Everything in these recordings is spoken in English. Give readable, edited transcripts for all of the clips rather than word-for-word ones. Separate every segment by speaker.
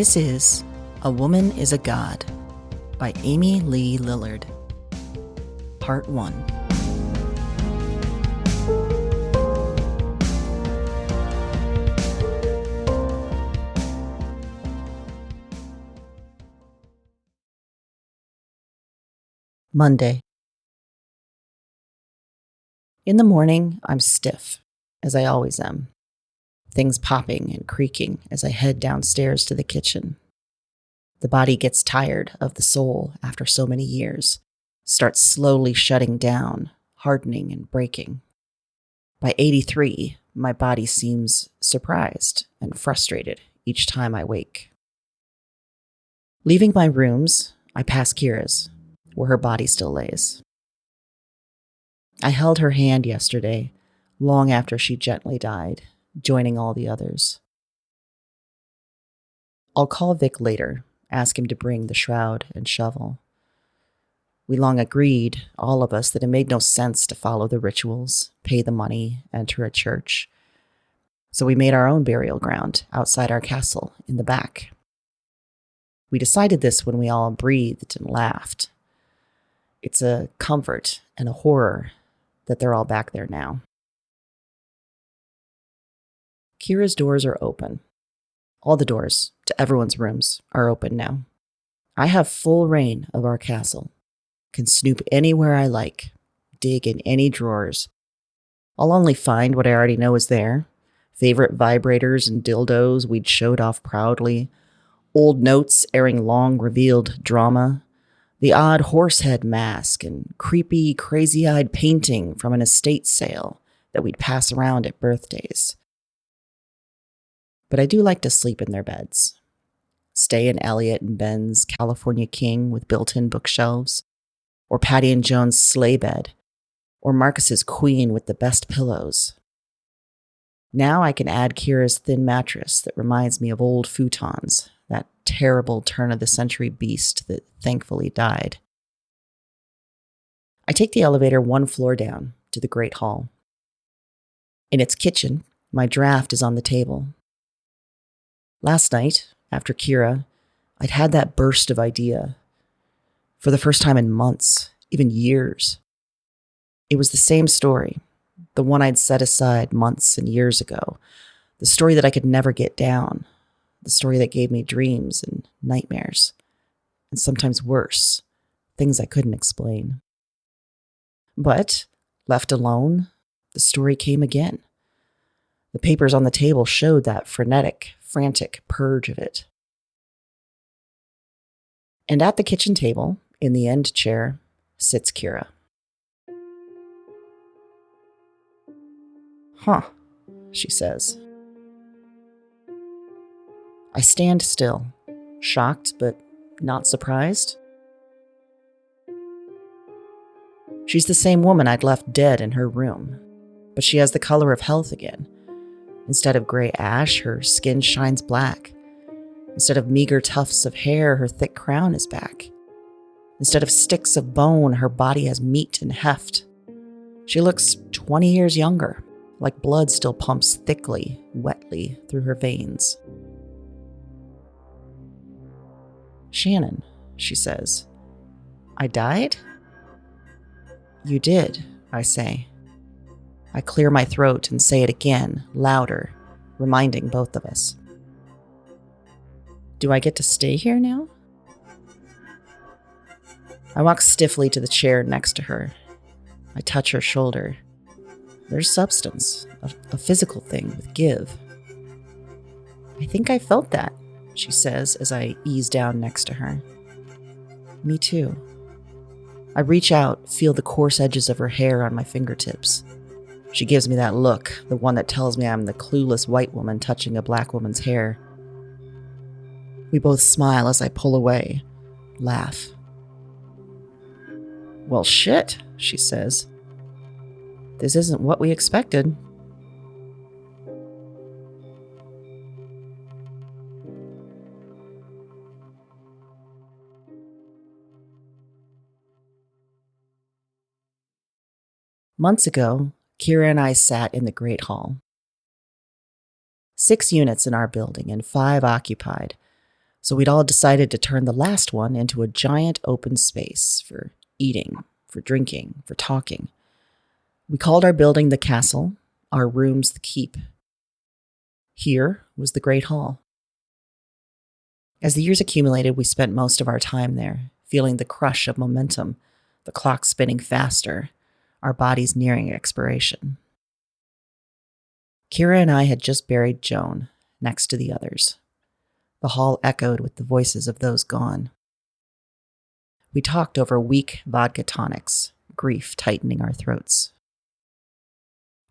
Speaker 1: This is A Woman is a God by Amy Lee Lillard. Part 1. Monday. In the morning, I'm stiff, as I always am. Things popping and creaking as I head downstairs to the kitchen. The body gets tired of the soul after so many years, starts slowly shutting down, hardening and breaking. By 83, my body seems surprised and frustrated each time I wake. Leaving my rooms, I pass Kira's, where her body still lays. I held her hand yesterday, long after she gently died, joining all the others. I'll call Vic later, ask him to bring the shroud and shovel. We long agreed, all of us, that it made no sense to follow the rituals, pay the money, enter a church. So we made our own burial ground outside our castle in the back. We decided this when we all breathed and laughed. It's a comfort and a horror that they're all back there now. Kira's doors are open. All the doors to everyone's rooms are open now. I have full reign of our castle. Can snoop anywhere I like, dig in any drawers. I'll only find what I already know is there. Favorite vibrators and dildos we'd showed off proudly. Old notes airing long revealed drama. The odd horsehead mask and creepy, crazy-eyed painting from an estate sale that we'd pass around at birthdays. But I do like to sleep in their beds. Stay in Elliot and Ben's California King with built-in bookshelves, or Patty and Joan's sleigh bed, or Marcus's Queen with the best pillows. Now I can add Kira's thin mattress that reminds me of old futons, that terrible turn-of-the-century beast that thankfully died. I take the elevator one floor down to the Great Hall. In its kitchen, my draft is on the table. Last night, after Kira, I'd had that burst of idea. For the first time in months, even years. It was the same story, the one I'd set aside months and years ago, the story that I could never get down, the story that gave me dreams and nightmares, and sometimes worse, things I couldn't explain. But, left alone, the story came again. The papers on the table showed that frenetic, frantic purge of it. And at the kitchen table, in the end chair, sits Kira. "Huh," she says. I stand still, shocked but not surprised. She's the same woman I'd left dead in her room, but she has the color of health again. Instead of gray ash, her skin shines black. Instead of meager tufts of hair, her thick crown is back. Instead of sticks of bone, her body has meat and heft. She looks 20 years younger, like blood still pumps thickly, wetly through her veins. "Shannon," she says. "I died?" "You did," I say. I clear my throat and say it again, louder, reminding both of us. "Do I get to stay here now?" I walk stiffly to the chair next to her. I touch her shoulder. There's substance, a physical thing with give. "I think I felt that," she says as I ease down next to her. "Me too." I reach out, feel the coarse edges of her hair on my fingertips. She gives me that look, the one that tells me I'm the clueless white woman touching a black woman's hair. We both smile as I pull away, laugh. "Well, shit," she says. "This isn't what we expected." Months ago, Kira and I sat in the Great Hall. 6 units in our building and 5 occupied, So we'd all decided to turn the last one into a giant open space for eating, for drinking, for talking. We called our building the castle, our rooms the keep. Here was the Great Hall. As the years accumulated, we spent most of our time there, feeling the crush of momentum, the clock spinning faster, our bodies nearing expiration. Kira and I had just buried Joan, next to the others. The hall echoed with the voices of those gone. We talked over weak vodka tonics, grief tightening our throats.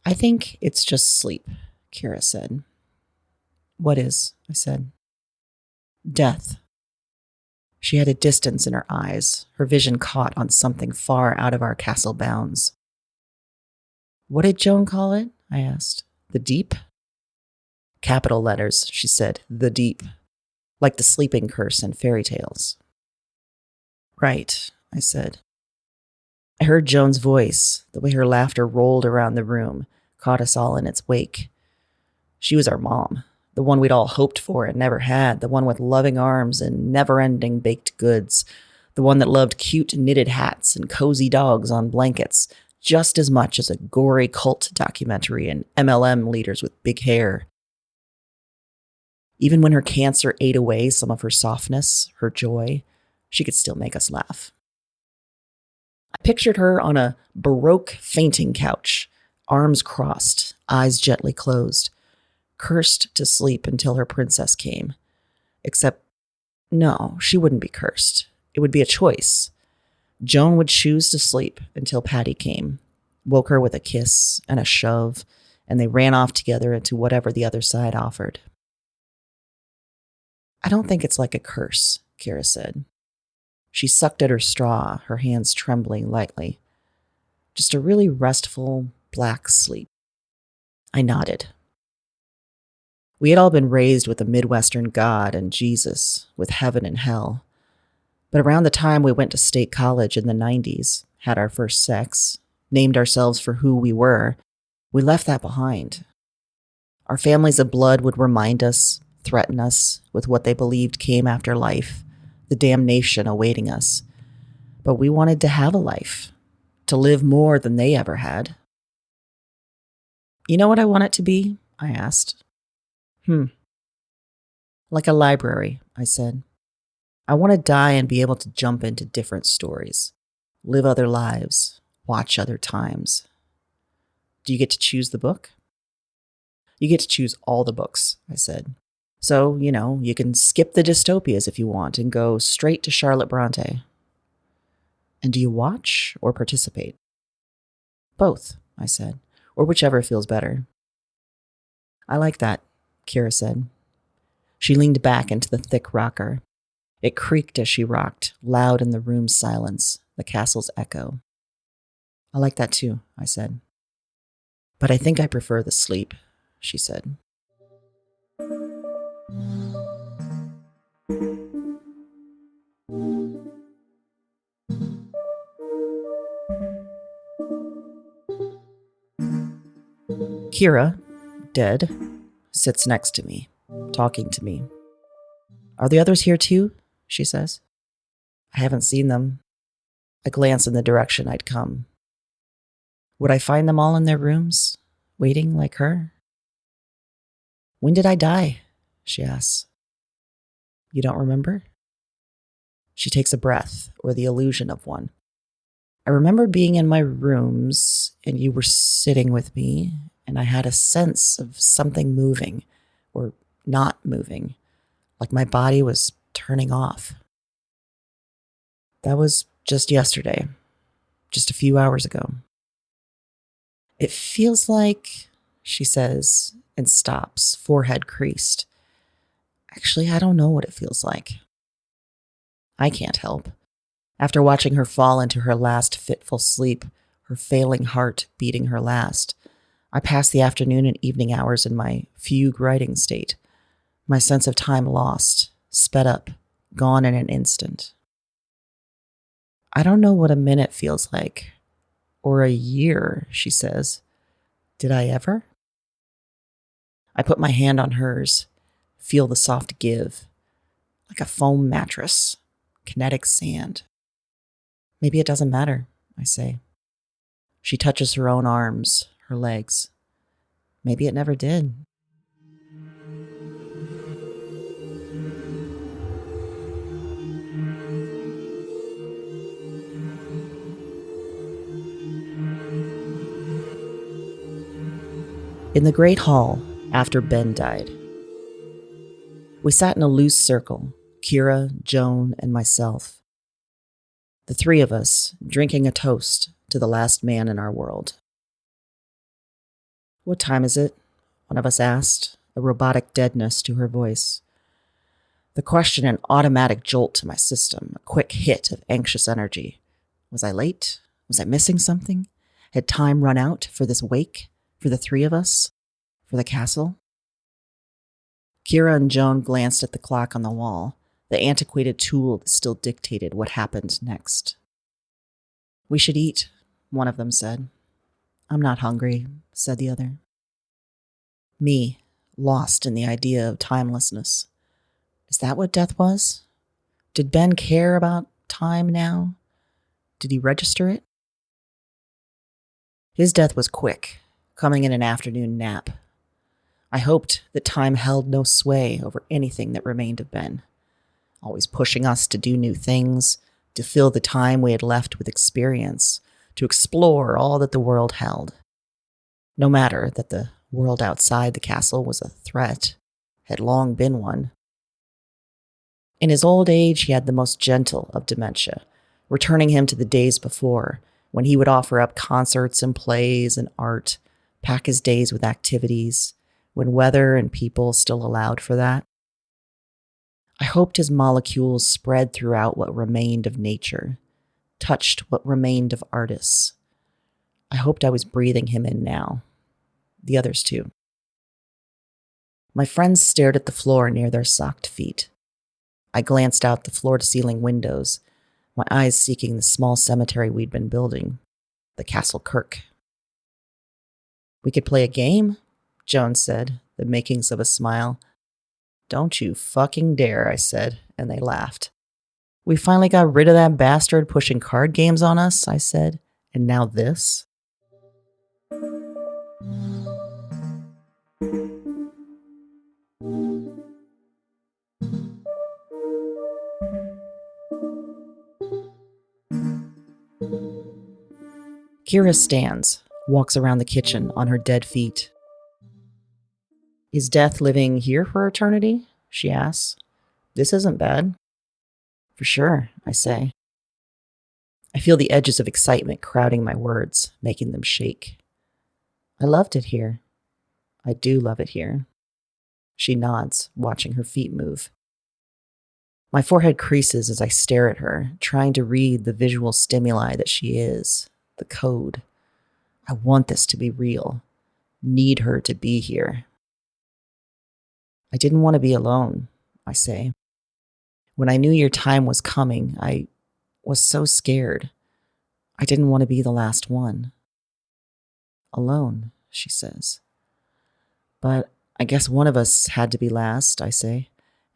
Speaker 1: I think it's just sleep, Kira said. What is? I said. Death. She had a distance in her eyes, her vision caught on something far out of our castle bounds. What did Joan call it? I asked. The deep? Capital letters, she said. The deep. Like the sleeping curse in fairy tales. Right, I said. I heard Joan's voice, the way her laughter rolled around the room, caught us all in its wake. She was our mom, the one we'd all hoped for and never had, the one with loving arms and never-ending baked goods, the one that loved cute knitted hats and cozy dogs on blankets just as much as a gory cult documentary and MLM leaders with big hair. Even when her cancer ate away some of her softness, her joy, she could still make us laugh. I pictured her on a Baroque fainting couch, arms crossed, eyes gently closed, cursed to sleep until her princess came. Except, no, she wouldn't be cursed. It would be a choice. Joan would choose to sleep until Patty came, woke her with a kiss and a shove, and they ran off together into whatever the other side offered. I don't think it's like a curse, Kira said. She sucked at her straw, her hands trembling lightly. Just a really restful, black sleep. I nodded. We had all been raised with a Midwestern God and Jesus, with heaven and hell. But around the time we went to state college in the 90s, had our first sex, named ourselves for who we were, we left that behind. Our families of blood would remind us, threaten us with what they believed came after life, the damnation awaiting us. But we wanted to have a life, to live more than they ever had. You know what I want it to be? I asked. Like a library, I said. I want to die and be able to jump into different stories, live other lives, watch other times. Do you get to choose the book? You get to choose all the books, I said. So, you can skip the dystopias if you want and go straight to Charlotte Bronte. And do you watch or participate? Both, I said, or whichever feels better. I like that, Kira said. She leaned back into the thick rocker. It creaked as she rocked, loud in the room's silence, the castle's echo. I like that too, I said. But I think I prefer the sleep, she said. Kira, dead, sits next to me, talking to me. Are the others here too? She says. I haven't seen them. I glance in the direction I'd come. Would I find them all in their rooms, waiting like her? When did I die? She asks. You don't remember? She takes a breath, or the illusion of one. I remember being in my rooms, and you were sitting with me, and I had a sense of something moving, or not moving, like my body was turning off. That was just yesterday, just a few hours ago. It feels like, she says, and stops, forehead creased. Actually, I don't know what it feels like. I can't help. After watching her fall into her last fitful sleep, her failing heart beating her last, I passed the afternoon and evening hours in my fugue writing state, my sense of time lost, sped up, gone in an instant. I don't know what a minute feels like, or a year, she says. Did I ever? I put my hand on hers, feel the soft give. like a foam mattress, kinetic sand. Maybe it doesn't matter, I say. She touches her own arms, her legs. Maybe it never did. In the great hall, after Ben died, we sat in a loose circle, Kira, Joan, and myself. The three of us drinking a toast to the last man in our world. "What time is it?" one of us asked, a robotic deadness to her voice. The question an automatic jolt to my system, a quick hit of anxious energy. Was I late? Was I missing something? Had time run out for this wake? For the three of us? For the castle? Kira and Joan glanced at the clock on the wall, the antiquated tool that still dictated what happened next. "We should eat," one of them said. "I'm not hungry," said the other. Me, lost in the idea of timelessness. Is that what death was? Did Ben care about time now? Did he register it? His death was quick, coming in an afternoon nap. I hoped that time held no sway over anything that remained of Ben, always pushing us to do new things, to fill the time we had left with experience, to explore all that the world held. No matter that the world outside the castle was a threat, had long been one. In his old age, he had the most gentle of dementia, returning him to the days before, when he would offer up concerts and plays and art, pack his days with activities, when weather and people still allowed for that. I hoped his molecules spread throughout what remained of nature, touched what remained of artists. I hoped I was breathing him in now. The others too. My friends stared at the floor near their socked feet. I glanced out the floor-to-ceiling windows, my eyes seeking the small cemetery we'd been building, the castle kirk. "We could play a game," Joan said, the makings of a smile. "Don't you fucking dare," I said, and they laughed. "We finally got rid of that bastard pushing card games on us," I said, "and now this?" Kira stands, walks around the kitchen on her dead feet. "Is death living here for eternity?" she asks. "This isn't bad." "For sure," I say. I feel the edges of excitement crowding my words, making them shake. "I loved it here. I do love it here." She nods, watching her feet move. My forehead creases as I stare at her, trying to read the visual stimuli that she is, the code. I want this to be real. Need her to be here. "I didn't want to be alone," I say. "When I knew your time was coming, I was so scared. I didn't want to be the last one." "Alone," she says. "But I guess one of us had to be last," I say,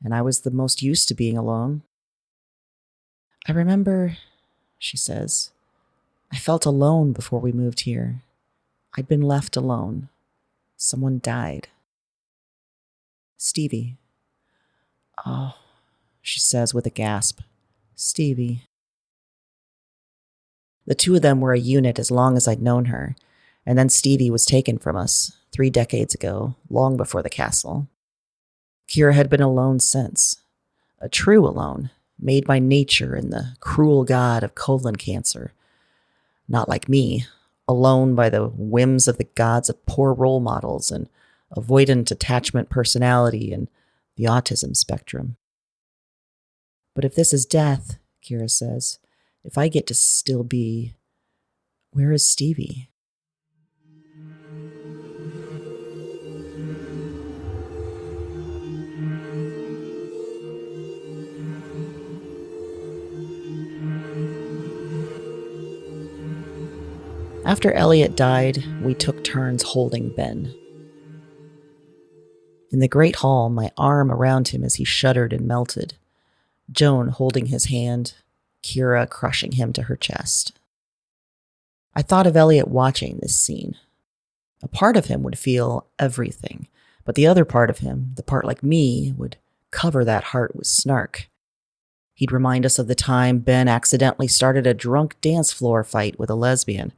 Speaker 1: "and I was the most used to being alone." "I remember," she says, "I felt alone before we moved here. I'd been left alone. Someone died. Stevie." "Oh," she says with a gasp. "Stevie." The two of them were a unit as long as I'd known her, and then Stevie was taken from us 3 decades ago, long before the castle. Kira had been alone since, a true alone, made by nature and the cruel god of colon cancer. Not like me, alone by the whims of the gods of poor role models and avoidant attachment personality and the autism spectrum. "But if this is death," Kira says, "if I get to still be, where is Stevie?" After Elliot died, we took turns holding Ben. In the great hall, my arm around him as he shuddered and melted, Joan holding his hand, Kira crushing him to her chest. I thought of Elliot watching this scene. A part of him would feel everything, but the other part of him, the part like me, would cover that heart with snark. He'd remind us of the time Ben accidentally started a drunk dance floor fight with a lesbian,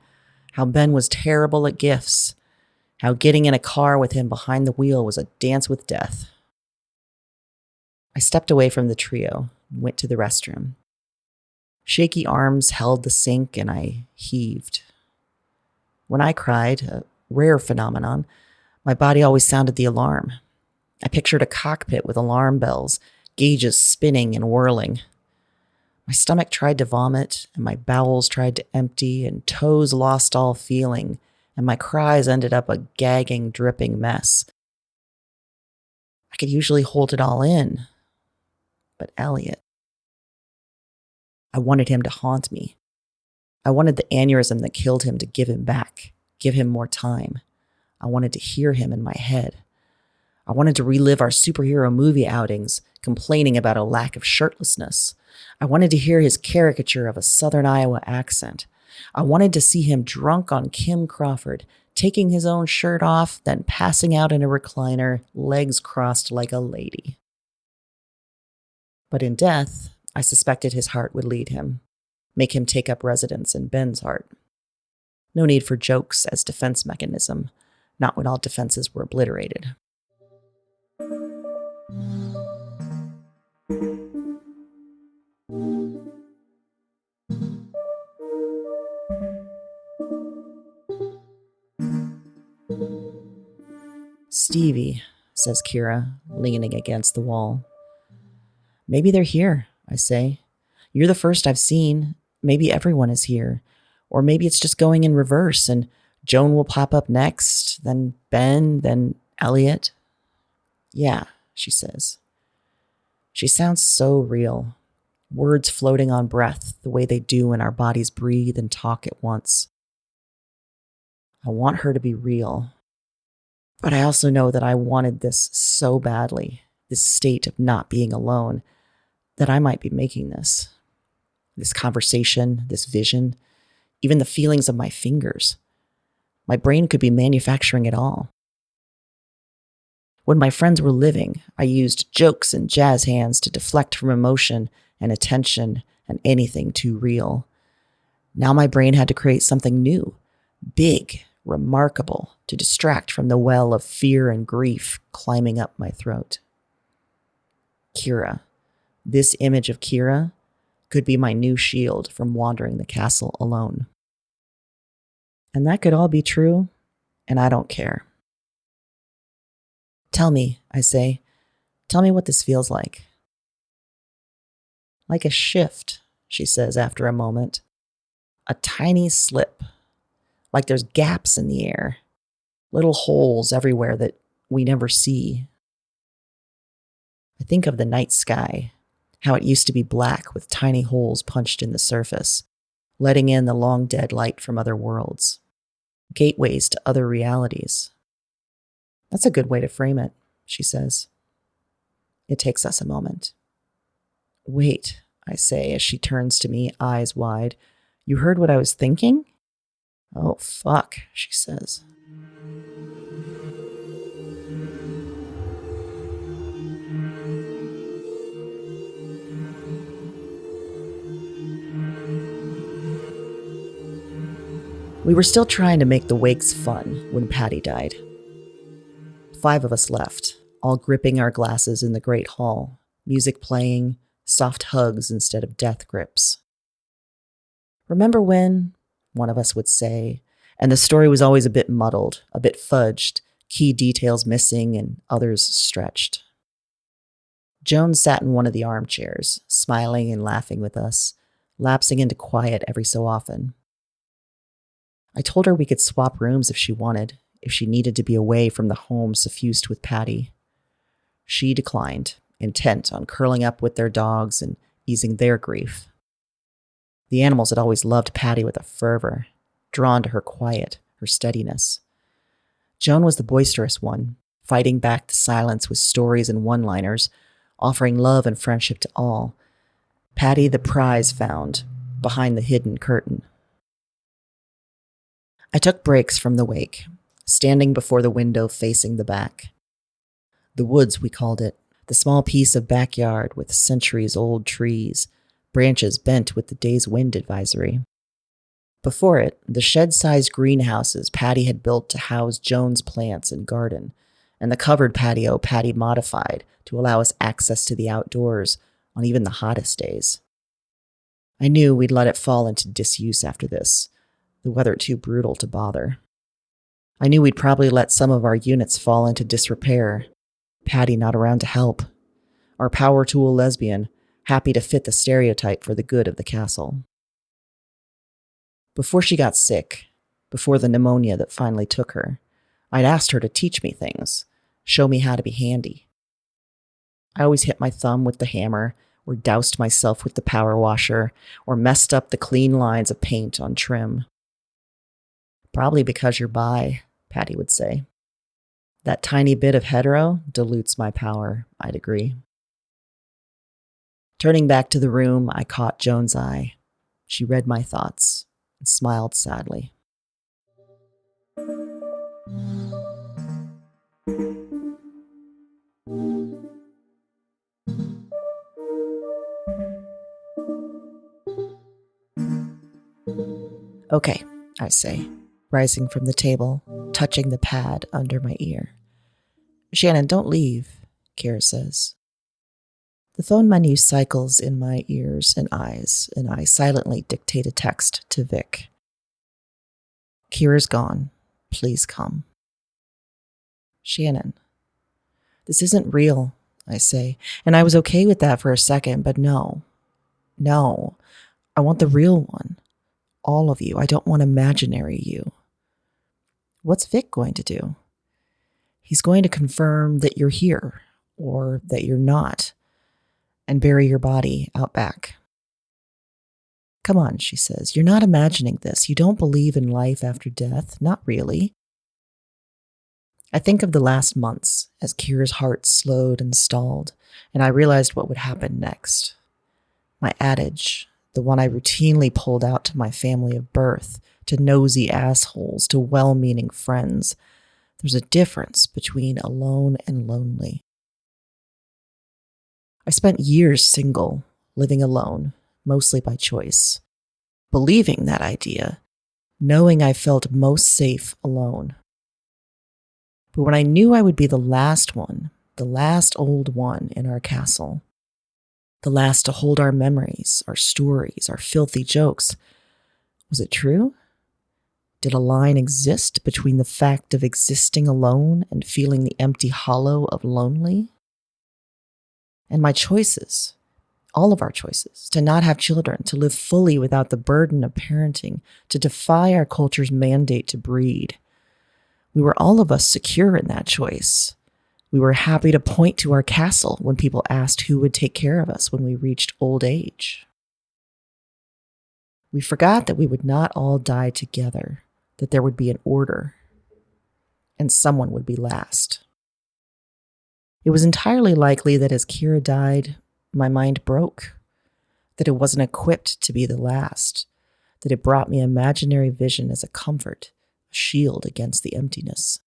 Speaker 1: how Ben was terrible at gifts, how getting in a car with him behind the wheel was a dance with death. I stepped away from the trio and went to the restroom. Shaky arms held the sink and I heaved. When I cried, a rare phenomenon, my body always sounded the alarm. I pictured a cockpit with alarm bells, gauges spinning and whirling. My stomach tried to vomit, and my bowels tried to empty, and toes lost all feeling, and my cries ended up a gagging, dripping mess. I could usually hold it all in, but Elliot. I wanted him to haunt me. I wanted the aneurysm that killed him to give him back, give him more time. I wanted to hear him in my head. I wanted to relive our superhero movie outings, complaining about a lack of shirtlessness. I wanted to hear his caricature of a Southern Iowa accent. I wanted to see him drunk on Kim Crawford, taking his own shirt off, then passing out in a recliner, legs crossed like a lady. But in death, I suspected his heart would lead him, make him take up residence in Ben's heart. No need for jokes as defense mechanism, not when all defenses were obliterated. Stevie, says Kira, leaning against the wall. Maybe they're here, I say. You're the first I've seen. Maybe everyone is here. Or maybe it's just going in reverse and Joan will pop up next, then Ben, then Elliot. Yeah, she says. She sounds so real. Words floating on breath, the way they do when our bodies breathe and talk at once. I want her to be real. But I also know that I wanted this so badly, this state of not being alone, that I might be making this. This conversation, this vision, even the feelings of my fingers. My brain could be manufacturing it all. When my friends were living, I used jokes and jazz hands to deflect from emotion and attention and anything too real. Now my brain had to create something new, big, remarkable, to distract from the well of fear and grief climbing up my throat. Kira. This image of Kira could be my new shield from wandering the castle alone. And that could all be true, and I don't care. Tell me, I say. Tell me what this feels like. Like a shift, she says after a moment. A tiny slip. Like there's gaps in the air. Little holes everywhere that we never see. I think of the night sky, how it used to be black with tiny holes punched in the surface, letting in the long dead light from other worlds. Gateways to other realities. That's a good way to frame it, she says. It takes us a moment. Wait, I say as she turns to me, eyes wide. You heard what I was thinking? Oh, fuck, she says. We were still trying to make the wakes fun when Patty died. 5 of us left, all gripping our glasses in the great hall, music playing, soft hugs instead of death grips. Remember when? One of us would say, and the story was always a bit muddled, a bit fudged, key details missing and others stretched. Joan sat in one of the armchairs, smiling and laughing with us, lapsing into quiet every so often. I told her we could swap rooms if she wanted, if she needed to be away from the home suffused with Patty. She declined, intent on curling up with their dogs and easing their grief. The animals had always loved Patty with a fervor, drawn to her quiet, her steadiness. Joan was the boisterous one, fighting back the silence with stories and one-liners, offering love and friendship to all, Patty the prize found behind the hidden curtain. I took breaks from the wake, standing before the window facing the back. The woods, we called it, the small piece of backyard with centuries-old trees, branches bent with the day's wind advisory. Before it, the shed-sized greenhouses Patty had built to house Joan's plants and garden, and the covered patio Patty modified to allow us access to the outdoors on even the hottest days. I knew we'd let it fall into disuse after this, the weather too brutal to bother. I knew we'd probably let some of our units fall into disrepair, Patty not around to help, our power tool lesbian, happy to fit the stereotype for the good of the castle. Before she got sick, before the pneumonia that finally took her, I'd asked her to teach me things, show me how to be handy. I always hit my thumb with the hammer, or doused myself with the power washer, or messed up the clean lines of paint on trim. Probably because you're bi, Patty would say. That tiny bit of hetero dilutes my power, I'd agree. Turning back to the room, I caught Joan's eye. She read my thoughts and smiled sadly. Okay, I say, rising from the table, touching the pad under my ear. Shannon, don't leave, Kira says. The phone menu cycles in my ears and eyes, and I silently dictate a text to Vic. Kira's gone. Please come. Shannon. This isn't real, I say, and I was okay with that for a second, but no. No. I want the real one. All of you. I don't want imaginary you. What's Vic going to do? He's going to confirm that you're here, or that you're not, and bury your body out back. Come on, she says. You're not imagining this. You don't believe in life after death. Not really. I think of the last months as Kira's heart slowed and stalled, and I realized what would happen next. My adage, the one I routinely pulled out to my family of birth, to nosy assholes, to well-meaning friends. There's a difference between alone and lonely. I spent years single, living alone, mostly by choice, believing that idea, knowing I felt most safe alone. But when I knew I would be the last one, the last old one in our castle, the last to hold our memories, our stories, our filthy jokes, was it true? Did a line exist between the fact of existing alone and feeling the empty hollow of lonely? And my choices, all of our choices, to not have children, to live fully without the burden of parenting, to defy our culture's mandate to breed. We were all of us secure in that choice. We were happy to point to our castle when people asked who would take care of us when we reached old age. We forgot that we would not all die together, that there would be an order, and someone would be last. It was entirely likely that as Kira died, my mind broke, that it wasn't equipped to be the last, that it brought me imaginary vision as a comfort, a shield against the emptiness.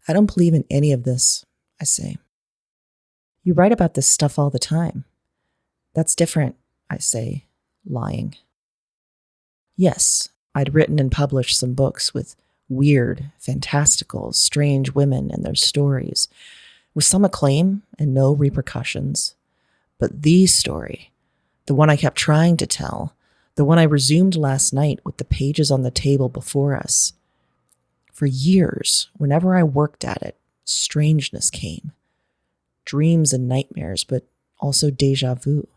Speaker 1: I don't believe in any of this, I say. You write about this stuff all the time. That's different, I say, lying. Yes, I'd written and published some books with weird, fantastical, strange women and their stories, with some acclaim and no repercussions. But the story, the one I kept trying to tell, the one I resumed last night with the pages on the table before us. For years, whenever I worked at it, strangeness came. Dreams and nightmares, but also déjà vu.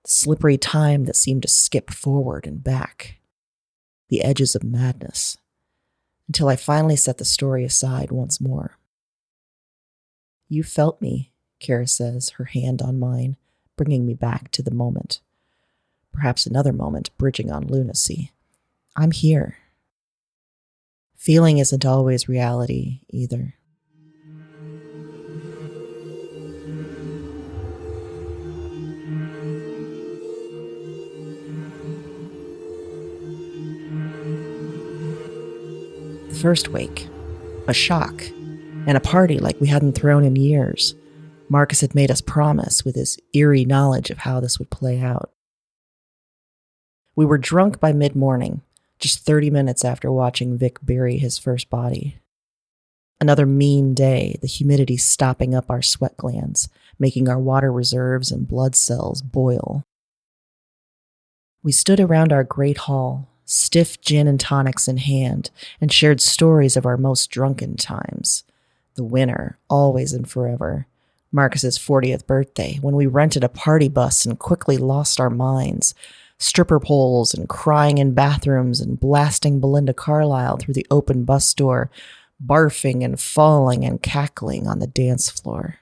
Speaker 1: The slippery time that seemed to skip forward and back. The edges of madness. Until I finally set the story aside once more. You felt me, Kira says, her hand on mine, bringing me back to the moment. Perhaps another moment bridging on lunacy. I'm here. Feeling isn't always reality, either. first wake, a shock, and a party like we hadn't thrown in years. Marcus had made us promise with his eerie knowledge of how this would play out. We were drunk by mid-morning, just 30 minutes after watching Vic bury his first body. Another mean day, the humidity stopping up our sweat glands, making our water reserves and blood cells boil. We stood around our great hall, stiff gin and tonics in hand, and shared stories of our most drunken times. The winter, always and forever. Marcus's 40th birthday, when we rented a party bus and quickly lost our minds. Stripper poles and crying in bathrooms and blasting Belinda Carlisle through the open bus door, barfing and falling and cackling on the dance floor.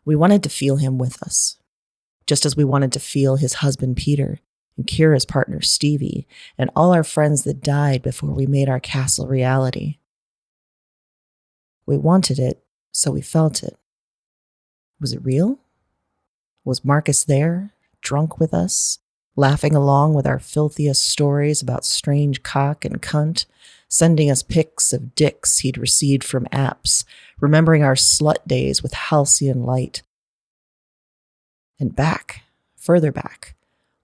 Speaker 1: We wanted to feel him with us, just as we wanted to feel his husband Peter and Kira's partner Stevie and all our friends that died before we made our castle reality. We wanted it, so we felt it. Was it real? Was Marcus there, drunk with us, laughing along with our filthiest stories about strange cock and cunt, sending us pics of dicks he'd received from apps, remembering our slut days with halcyon light? And back, further back,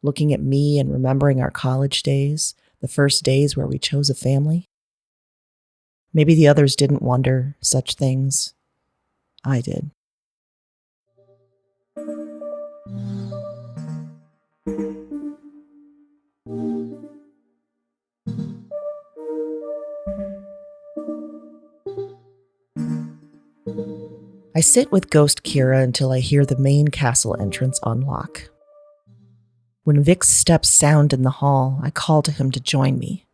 Speaker 1: looking at me and remembering our college days, the first days where we chose a family? Maybe the others didn't wonder such things. I did. I sit with Ghost Kira until I hear the main castle entrance unlock. When Vic's steps sound in the hall, I call to him to join me.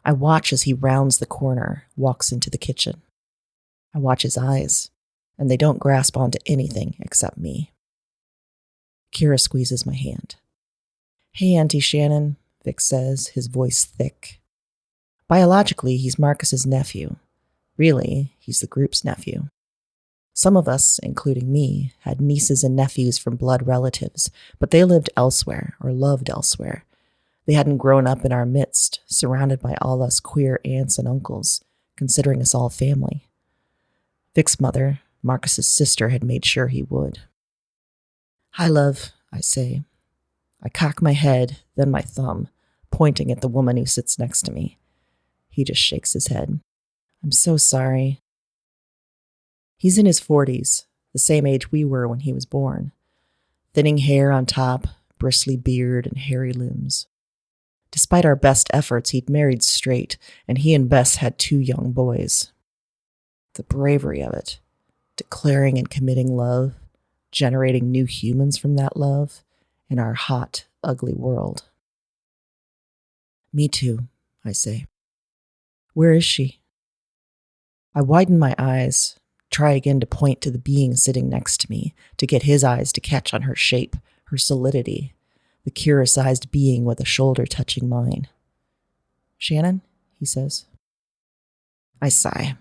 Speaker 1: I watch as he rounds the corner, walks into the kitchen. I watch his eyes, and they don't grasp onto anything except me. Kira squeezes my hand. "Hey, Auntie Shannon," Vic says, his voice thick. Biologically, he's Marcus's nephew. Really, he's the group's nephew. Some of us, including me, had nieces and nephews from blood relatives, but they lived elsewhere or loved elsewhere. They hadn't grown up in our midst, surrounded by all us queer aunts and uncles, considering us all family. Vic's mother, Marcus's sister, had made sure he would. "Hi, love," I say. I cock my head, then my thumb, pointing at the woman who sits next to me. He just shakes his head. "I'm so sorry." He's in his 40s, the same age we were when he was born. Thinning hair on top, bristly beard, and hairy limbs. Despite our best efforts, he'd married straight, and he and Bess had 2 young boys. The bravery of it, declaring and committing love, generating new humans from that love, in our hot, ugly world. "Me too," I say. "Where is she?" I widen my eyes, try again to point to the being sitting next to me, to get his eyes to catch on her shape, her solidity, the Kira-sized being with a shoulder touching mine. "Shannon?" he says. I sigh.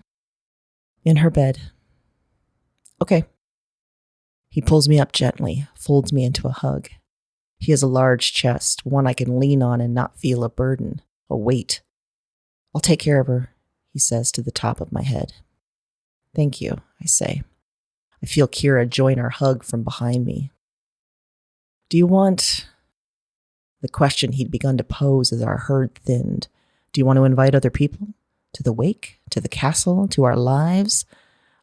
Speaker 1: "In her bed." "Okay." He pulls me up gently, folds me into a hug. He has a large chest, one I can lean on and not feel a burden, a weight. "I'll take care of her," he says to the top of my head. "Thank you," I say. I feel Kira join our hug from behind me. "Do you want—" The question he'd begun to pose as our herd thinned. "Do you want to invite other people? To the wake? To the castle? To our lives?"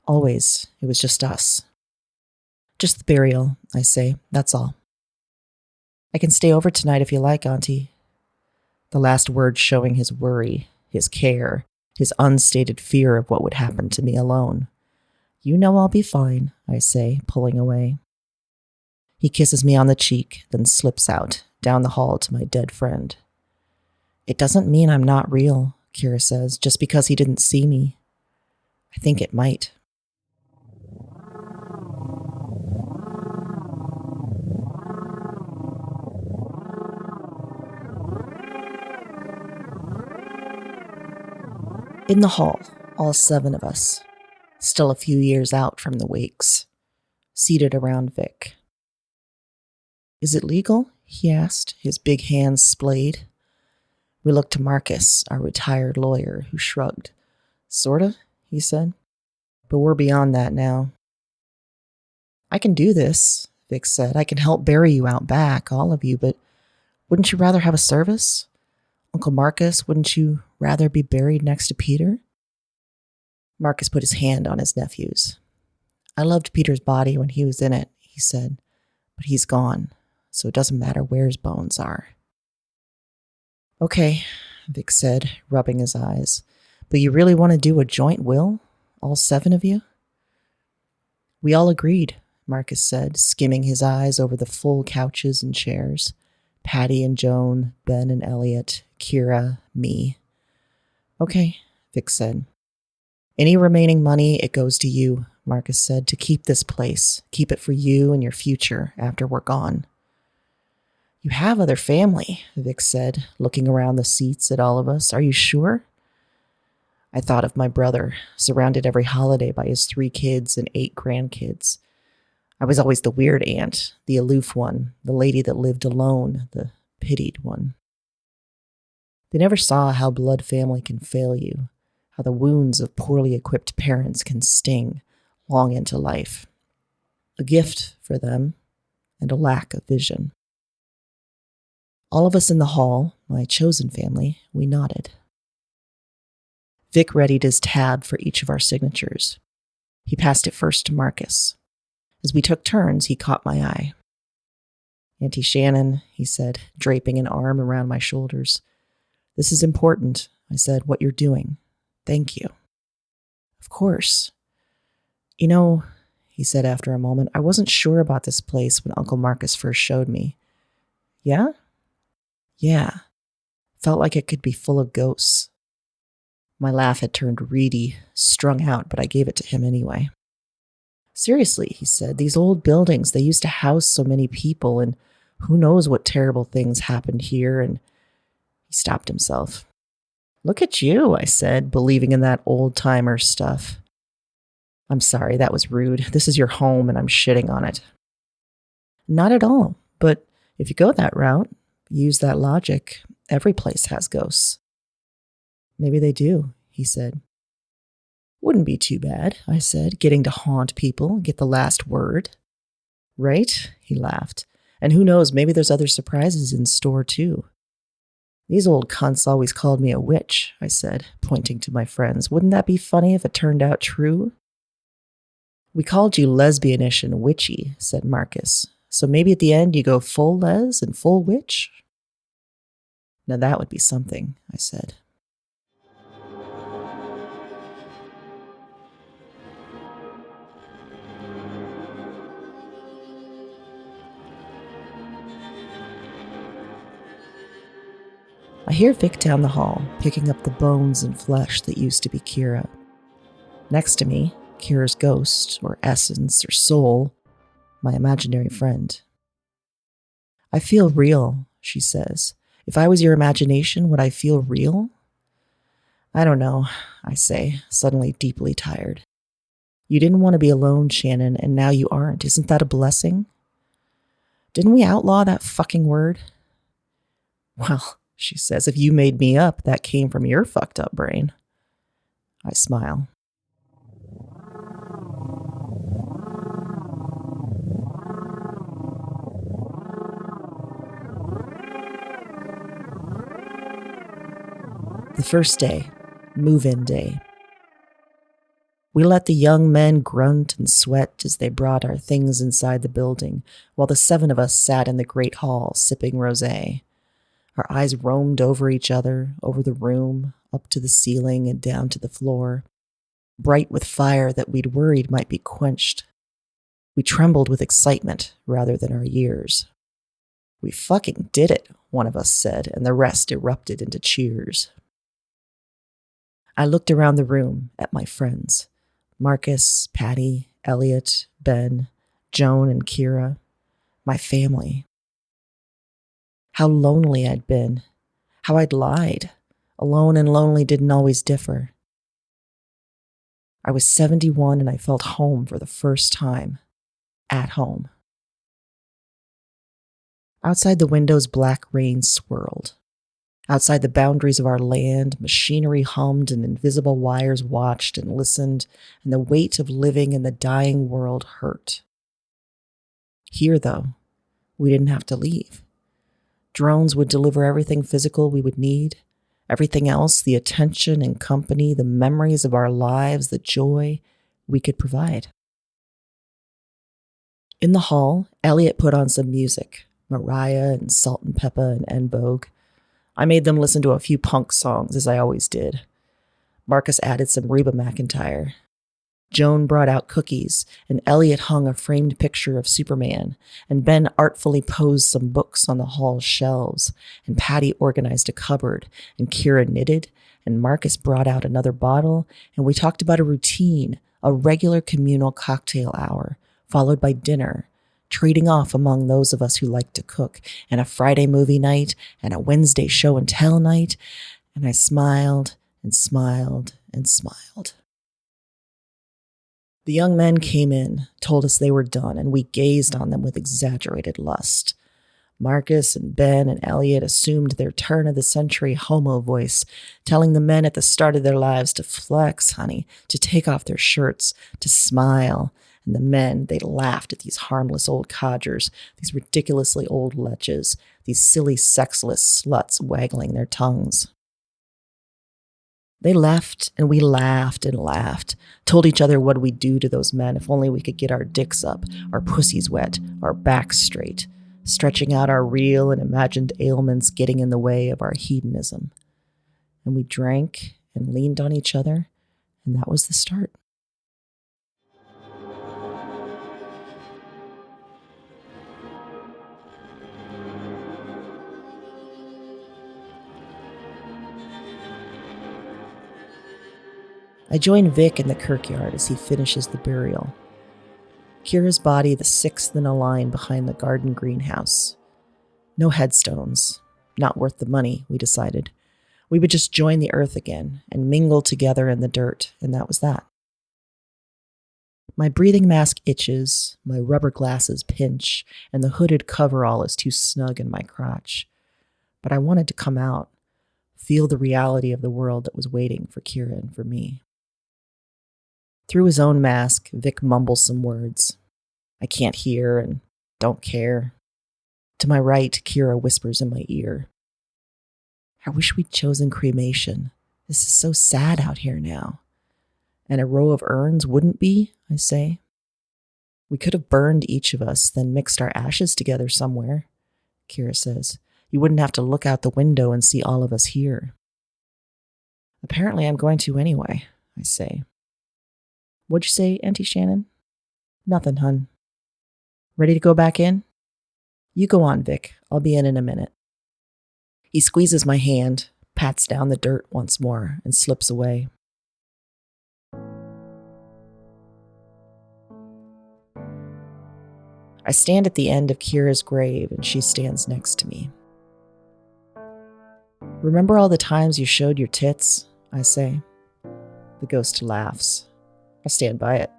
Speaker 1: Always, it was just us. "Just the burial," I say. "That's all." "I can stay over tonight if you like, Auntie." The last word showing his worry, his care, his unstated fear of what would happen to me alone. "You know I'll be fine," I say, pulling away. He kisses me on the cheek, then slips out, down the hall to my dead friend. "It doesn't mean I'm not real," Kira says, "just because he didn't see me." I think it might. In the hall, all 7 of us, still a few years out from the wakes, seated around Vic. "Is it legal?" he asked, his big hands splayed. We looked to Marcus, our retired lawyer, who shrugged. Sorta, he said. But we're beyond that now. I can do this, Vic said. I can help bury you out back, all of you, but wouldn't you rather have a service? Uncle Marcus, wouldn't you rather be buried next to Peter? Marcus put his hand on his nephew's. I loved Peter's body when he was in it, he said, but he's gone, so it doesn't matter where his bones are. Okay, Vic said, rubbing his eyes, but you really want to do a joint will? All 7 of you? We all agreed, Marcus said, skimming his eyes over the full couches and chairs. Patty and Joan, Ben and Elliot, Kira, me. Okay, Vic said. Any remaining money, it goes to you, Marcus said, to keep this place. Keep it for you and your future after we're gone. You have other family, Vic said, looking around the seats at all of us. Are you sure? I thought of my brother, surrounded every holiday by his 3 kids and 8 grandkids. I was always the weird aunt, the aloof one, the lady that lived alone, the pitied one. They never saw how blood family can fail you, how the wounds of poorly equipped parents can sting long into life. A gift for them, and a lack of vision. All of us in the hall, my chosen family, we nodded. Vic readied his tab for each of our signatures. He passed it first to Marcus. As we took turns, he caught my eye. Auntie Shannon, he said, draping an arm around my shoulders. This is important, I said, what you're doing. Thank you. Of course. You know, he said after a moment, I wasn't sure about this place when Uncle Marcus first showed me. Yeah? Yeah. Felt like it could be full of ghosts. My laugh had turned reedy, strung out, but I gave it to him anyway. Seriously, he said, these old buildings, they used to house so many people, and who knows what terrible things happened here, and he stopped himself. Look at you, I said, believing in that old-timer stuff. I'm sorry, that was rude. This is your home, and I'm shitting on it. Not at all, but if you go that route, use that logic, every place has ghosts. Maybe they do, he said. Wouldn't be too bad, I said, getting to haunt people, get the last word. Right? He laughed. And who knows, maybe there's other surprises in store, too. These old cunts always called me a witch, I said, pointing to my friends. Wouldn't that be funny if it turned out true? We called you lesbianish and witchy, said Marcus. So maybe at the end you go full les and full witch? Now that would be something, I said. I hear Vic down the hall, picking up the bones and flesh that used to be Kira. Next to me, Kira's ghost, or essence, or soul, my imaginary friend. I feel real, she says. If I was your imagination, would I feel real? I don't know, I say, suddenly deeply tired. You didn't want to be alone, Shannon, and now you aren't. Isn't that a blessing? Didn't we outlaw that fucking word? Well, she says, if you made me up, that came from your fucked up brain. I smile. The first day, move-in day. We let the young men grunt and sweat as they brought our things inside the building, while the 7 of us sat in the great hall sipping rosé. Our eyes roamed over each other, over the room, up to the ceiling and down to the floor, bright with fire that we'd worried might be quenched. We trembled with excitement rather than our years. We fucking did it, one of us said, and the rest erupted into cheers. I looked around the room at my friends, Marcus, Patty, Elliot, Ben, Joan, and Kira, my family. How lonely I'd been, how I'd lied. Alone and lonely didn't always differ. I was 71 and I felt home for the first time. At home. Outside the windows, black rain swirled. Outside the boundaries of our land, machinery hummed and invisible wires watched and listened, and the weight of living in the dying world hurt. Here, though, we didn't have to leave. Drones would deliver everything physical we would need. Everything else, the attention and company, the memories of our lives, the joy we could provide. In the hall, Elliot put on some music, Mariah and Salt and Peppa and En Vogue. I made them listen to a few punk songs, as I always did. Marcus added some Reba McEntire. Joan brought out cookies, and Elliot hung a framed picture of Superman, and Ben artfully posed some books on the hall's shelves, and Patty organized a cupboard, and Kira knitted, and Marcus brought out another bottle, and we talked about a routine, a regular communal cocktail hour, followed by dinner, trading off among those of us who like to cook, and a Friday movie night, and a Wednesday show and tell night, and I smiled and smiled and smiled. The young men came in, told us they were done, and we gazed on them with exaggerated lust. Marcus and Ben and Elliot assumed their turn-of-the-century homo voice, telling the men at the start of their lives to flex, honey, to take off their shirts, to smile. And the men, they laughed at these harmless old codgers, these ridiculously old leches, these silly sexless sluts waggling their tongues. They left, and we laughed and laughed, told each other what we'd do to those men if only we could get our dicks up, our pussies wet, our backs straight, stretching out our real and imagined ailments getting in the way of our hedonism. And we drank and leaned on each other, and that was the start. I join Vic in the kirkyard as he finishes the burial. Kira's body the sixth in a line behind the garden greenhouse. No headstones. Not worth the money, we decided. We would just join the earth again and mingle together in the dirt, and that was that. My breathing mask itches, my rubber glasses pinch, and the hooded coverall is too snug in my crotch. But I wanted to come out, feel the reality of the world that was waiting for Kira and for me. Through his own mask, Vic mumbles some words. I can't hear and don't care. To my right, Kira whispers in my ear. I wish we'd chosen cremation. This is so sad out here now. And a row of urns wouldn't be, I say. We could have burned each of us, then mixed our ashes together somewhere, Kira says. You wouldn't have to look out the window and see all of us here. Apparently I'm going to anyway, I say. What'd you say, Auntie Shannon? Nothing, hun. Ready to go back in? You go on, Vic. I'll be in a minute. He squeezes my hand, pats down the dirt once more, and slips away. I stand at the end of Kira's grave, and she stands next to me. Remember all the times you showed your tits? I say. The ghost laughs. I stand by it.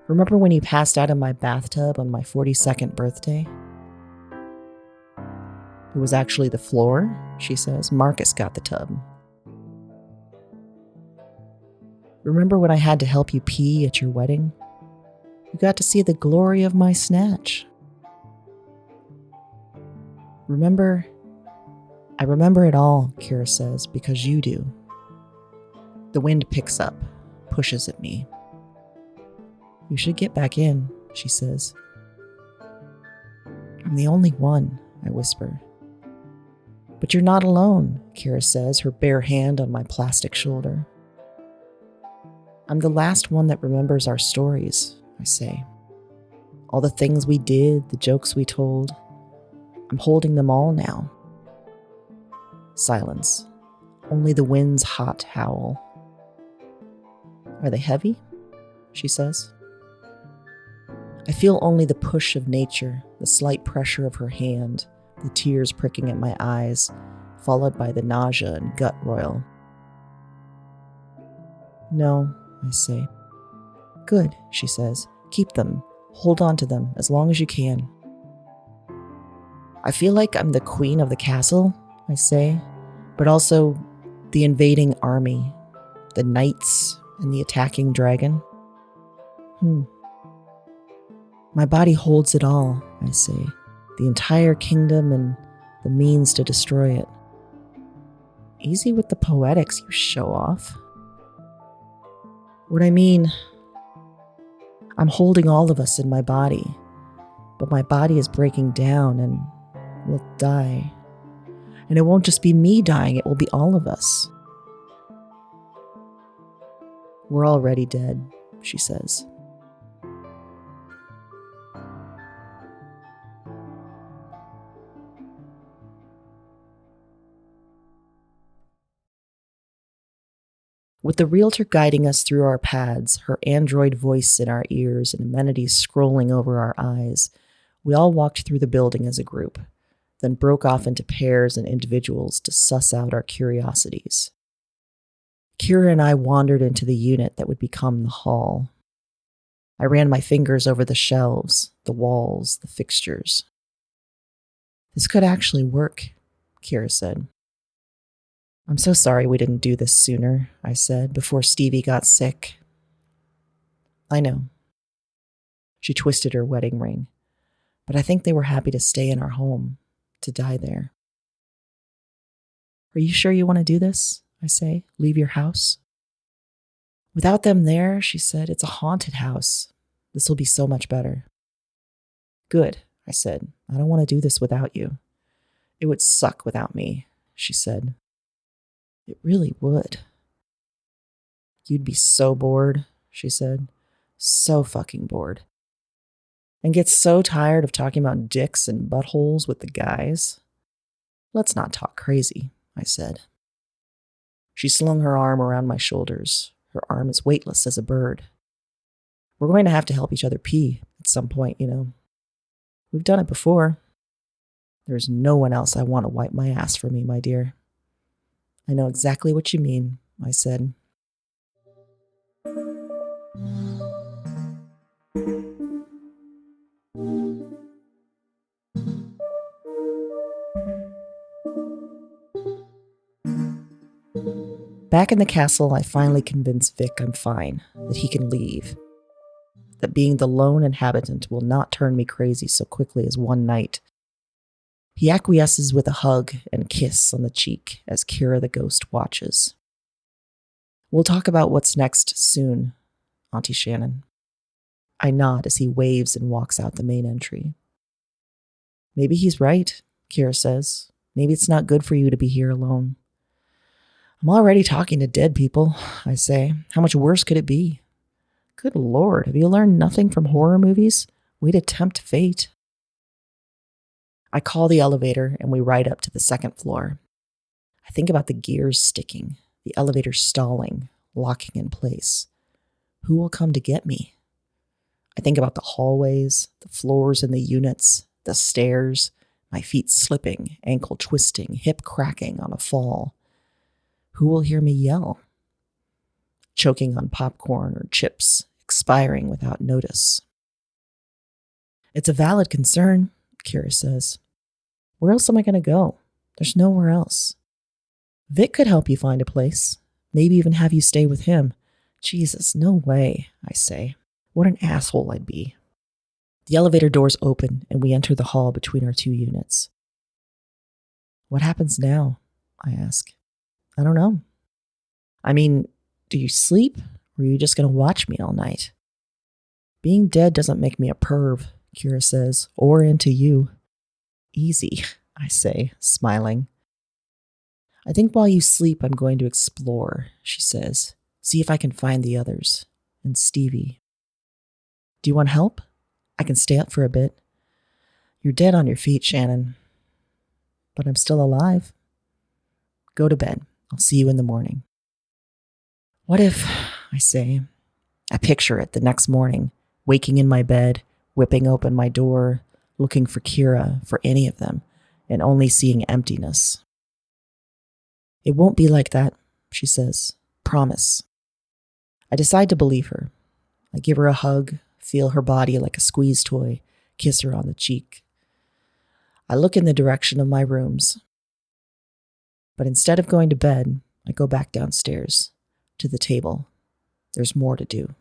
Speaker 1: Remember when you passed out in my bathtub on my 42nd birthday? It was actually the floor, she says. Marcus got the tub. Remember when I had to help you pee at your wedding? You got to see the glory of my snatch. Remember? I remember it all, Kira says, because you do. The wind picks up, pushes at me. You should get back in, she says. I'm the only one, I whisper. But you're not alone, Kira says, her bare hand on my plastic shoulder. I'm the last one that remembers our stories, I say. All the things we did, the jokes we told. I'm holding them all now. Silence. Only the wind's hot howl. Are they heavy? She says. I feel only the push of nature, the slight pressure of her hand, the tears pricking at my eyes, followed by the nausea and gut roil. No, I say. Good, she says. Keep them. Hold on to them as long as you can. I feel like I'm the queen of the castle, I say, but also the invading army, the knights, and the attacking dragon. My body holds it all, I say, the entire kingdom and the means to destroy it. Easy with the poetics, you show off. What I mean, I'm holding all of us in my body, but my body is breaking down and will die. And it won't just be me dying, it will be all of us. We're already dead, she says. With the realtor guiding us through our paths, her android voice in our ears and amenities scrolling over our eyes, we all walked through the building as a group, then broke off into pairs and individuals to suss out our curiosities. Kira and I wandered into the unit that would become the hall. I ran my fingers over the shelves, the walls, the fixtures. This could actually work, Kira said. I'm so sorry we didn't do this sooner, I said, before Stevie got sick. I know. She twisted her wedding ring, but I think they were happy to stay in our home, to die there. Are you sure you want to do this? I say, leave your house? Without them there, she said, it's a haunted house. This will be so much better. Good, I said. I don't want to do this without you. It would suck without me, she said. It really would. You'd be so bored, she said. So fucking bored. And get so tired of talking about dicks and buttholes with the guys. Let's not talk crazy, I said. She slung her arm around my shoulders. Her arm is weightless as a bird. We're going to have to help each other pee at some point, you know. We've done it before. There's no one else I want to wipe my ass for me, my dear. I know exactly what you mean, I said. Back in the castle, I finally convinced Vic I'm fine, that he can leave. That being the lone inhabitant will not turn me crazy so quickly as one night. He acquiesces with a hug and kiss on the cheek as Kira the ghost watches. We'll talk about what's next soon, Auntie Shannon. I nod as he waves and walks out the main entry. Maybe he's right, Kira says. Maybe it's not good for you to be here alone. I'm already talking to dead people, I say. How much worse could it be? Good Lord, have you learned nothing from horror movies? Way to tempt fate. I call the elevator and we ride up to the second floor. I think about the gears sticking, the elevator stalling, locking in place. Who will come to get me? I think about the hallways, the floors in the units, the stairs, my feet slipping, ankle twisting, hip cracking on a fall. Who will hear me yell? Choking on popcorn or chips, expiring without notice. It's a valid concern, Kira says. Where else am I going to go? There's nowhere else. Vic could help you find a place. Maybe even have you stay with him. Jesus, no way, I say. What an asshole I'd be. The elevator doors open and we enter the hall between our two units. What happens now? I ask. I don't know. I mean, do you sleep or are you just going to watch me all night? Being dead doesn't make me a perv, Kira says, or into you. Easy, I say, smiling. I think while you sleep, I'm going to explore, she says. See if I can find the others. And Stevie. Do you want help? I can stay up for a bit. You're dead on your feet, Shannon. But I'm still alive. Go to bed. I'll see you in the morning. What if, I say, I picture it the next morning, waking in my bed, whipping open my door, looking for Kira, for any of them, and only seeing emptiness. It won't be like that, she says. Promise. I decide to believe her. I give her a hug, feel her body like a squeeze toy, kiss her on the cheek. I look in the direction of my rooms. But instead of going to bed, I go back downstairs to the table. There's more to do.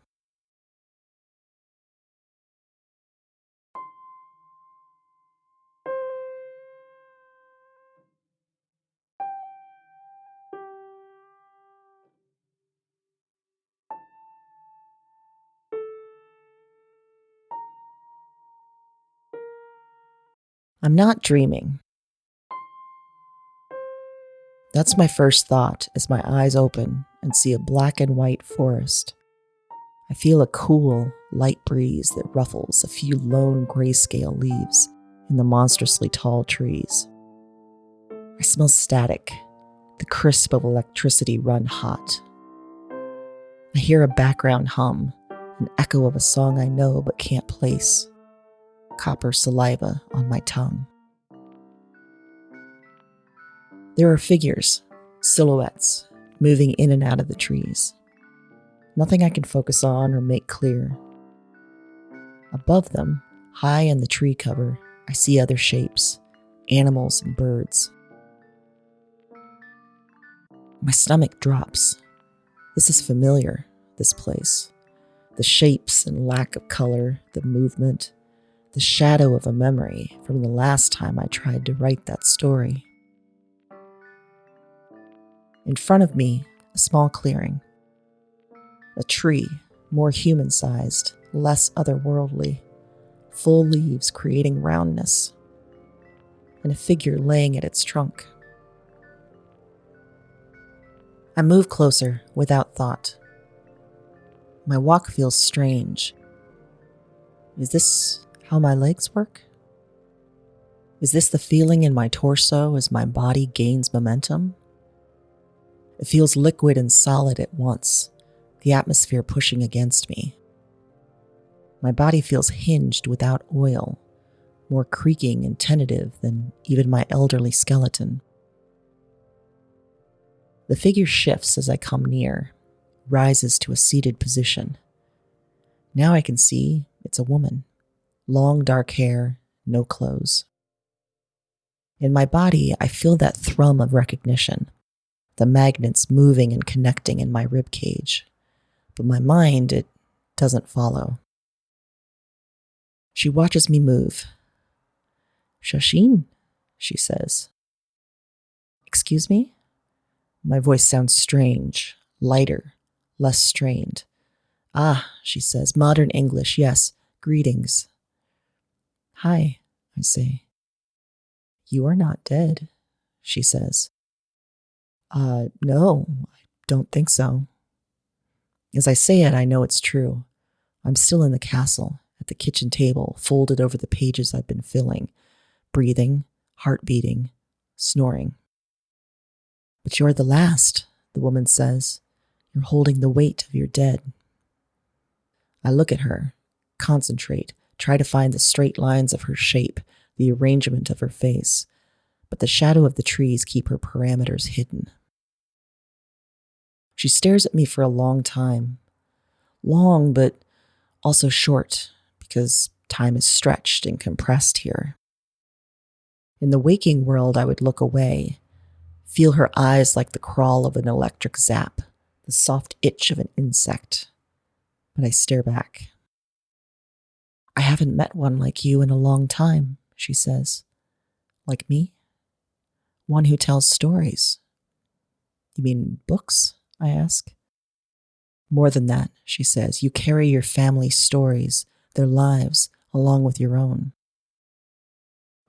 Speaker 1: I'm not dreaming. That's my first thought as my eyes open and see a black and white forest. I feel a cool, light breeze that ruffles a few lone grayscale leaves in the monstrously tall trees. I smell static, the crisp of electricity run hot. I hear a background hum, an echo of a song I know but can't place. Copper saliva on my tongue. There are figures, silhouettes, moving in and out of the trees. Nothing I can focus on or make clear. Above them, high in the tree cover, I see other shapes, animals and birds. My stomach drops. This is familiar, this place. The shapes and lack of color, the movement, the shadow of a memory from the last time I tried to write that story. In front of me, a small clearing. A tree, more human-sized, less otherworldly, full leaves creating roundness, and a figure laying at its trunk. I move closer without thought. My walk feels strange. Is this how my legs work? Is this the feeling in my torso as my body gains momentum? It feels liquid and solid at once, the atmosphere pushing against me. My body feels hinged without oil, more creaking and tentative than even my elderly skeleton. The figure shifts as I come near, rises to a seated position. Now I can see it's a woman. Long dark hair, no clothes. In my body, I feel that thrum of recognition, the magnets moving and connecting in my rib cage. But my mind, it doesn't follow. She watches me move. "Shashin," she says. "Excuse me?" My voice sounds strange, lighter, less strained. "Ah," she says, "modern English, yes, greetings." "Hi," I say. "You are not dead," she says. No, I don't think so." As I say it, I know it's true. I'm still in the castle, at the kitchen table, folded over the pages I've been filling, breathing, heart beating, snoring. "But you're the last," the woman says. "You're holding the weight of your dead." I look at her, concentrate, try to find the straight lines of her shape, the arrangement of her face, but the shadow of the trees keep her parameters hidden. She stares at me for a long time. Long, but also short, because time is stretched and compressed here. In the waking world, I would look away, feel her eyes like the crawl of an electric zap, the soft itch of an insect. But I stare back. "I haven't met one like you in a long time," she says. "Like me? One who tells stories." "You mean books?" I ask. "More than that," she says. "You carry your family's stories, their lives, along with your own."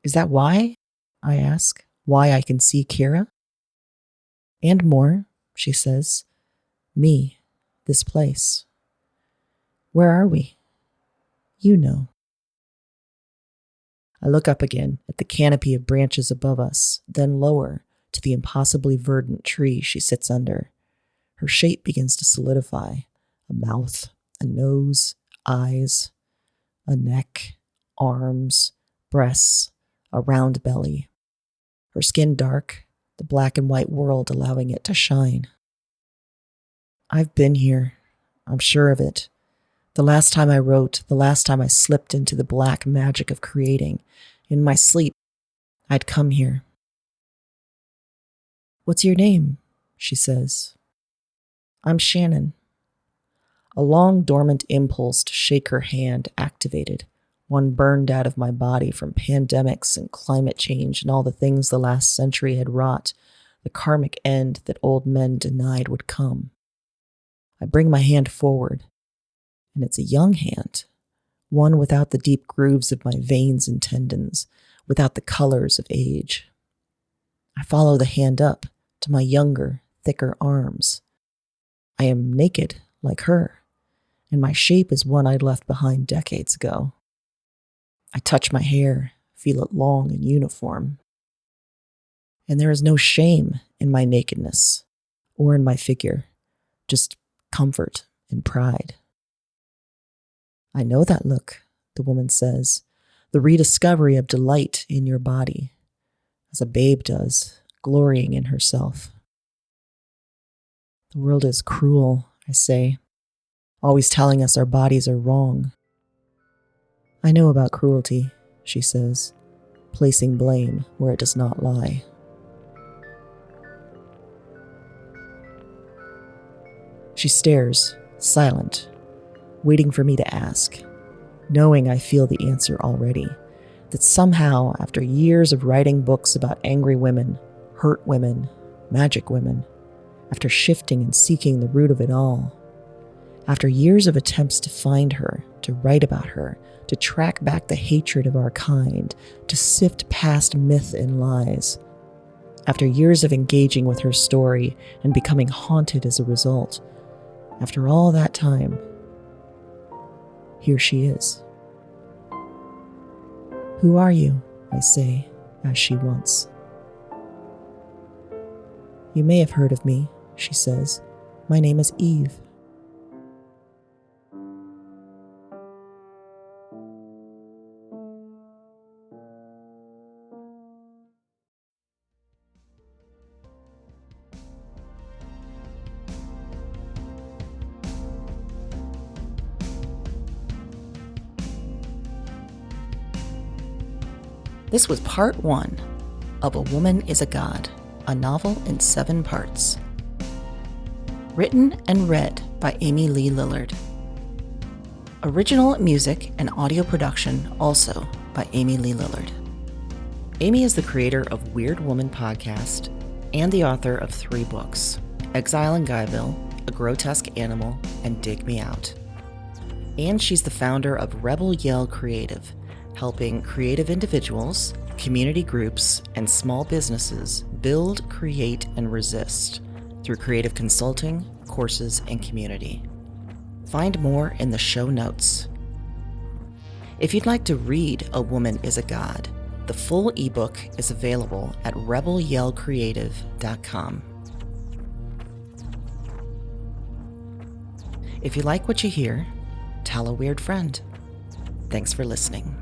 Speaker 1: "Is that why?" I ask. "Why I can see Kira?" "And more," she says. "Me, this place." "Where are we?" "You know." I look up again at the canopy of branches above us, then lower to the impossibly verdant tree she sits under. Her shape begins to solidify. A mouth, a nose, eyes, a neck, arms, breasts, a round belly. Her skin dark, the black and white world allowing it to shine. I've been here. I'm sure of it. The last time I wrote, the last time I slipped into the black magic of creating, in my sleep, I'd come here. "What's your name?" she says. "I'm Shannon." A long dormant impulse to shake her hand activated, one burned out of my body from pandemics and climate change and all the things the last century had wrought, the karmic end that old men denied would come. I bring my hand forward, and it's a young hand, one without the deep grooves of my veins and tendons, without the colors of age. I follow the hand up to my younger, thicker arms. I am naked like her, and my shape is one I'd left behind decades ago. I touch my hair, feel it long and uniform. And there is no shame in my nakedness or in my figure, just comfort and pride. "I know that look," the woman says, "the rediscovery of delight in your body, as a babe does, glorying in herself." "The world is cruel," I say, "always telling us our bodies are wrong." "I know about cruelty," she says, placing blame where it does not lie. She stares, silent, waiting for me to ask, knowing I feel the answer already, that somehow, after years of writing books about angry women, hurt women, magic women, after shifting and seeking the root of it all, after years of attempts to find her, to write about her, to track back the hatred of our kind, to sift past myth and lies, after years of engaging with her story and becoming haunted as a result, after all that time, here she is. "Who are you?" I say, as she wants. "You may have heard of me," she says. "My name is Eve." This was part 1 of A Woman is a God, a novel in 7 parts. Written and read by Amy Lee Lillard. Original music and audio production also by Amy Lee Lillard. Amy is the creator of Weird Woman podcast and the author of 3 books, Exile in Guyville, A Grotesque Animal, and Dig Me Out. And she's the founder of Rebel Yell Creative, helping creative individuals, community groups, and small businesses build, create, and resist through creative consulting, courses, and community. Find more in the show notes. If you'd like to read A Woman is a God, the full ebook is available at rebelyellcreative.com. If you like what you hear, tell a weird friend. Thanks for listening.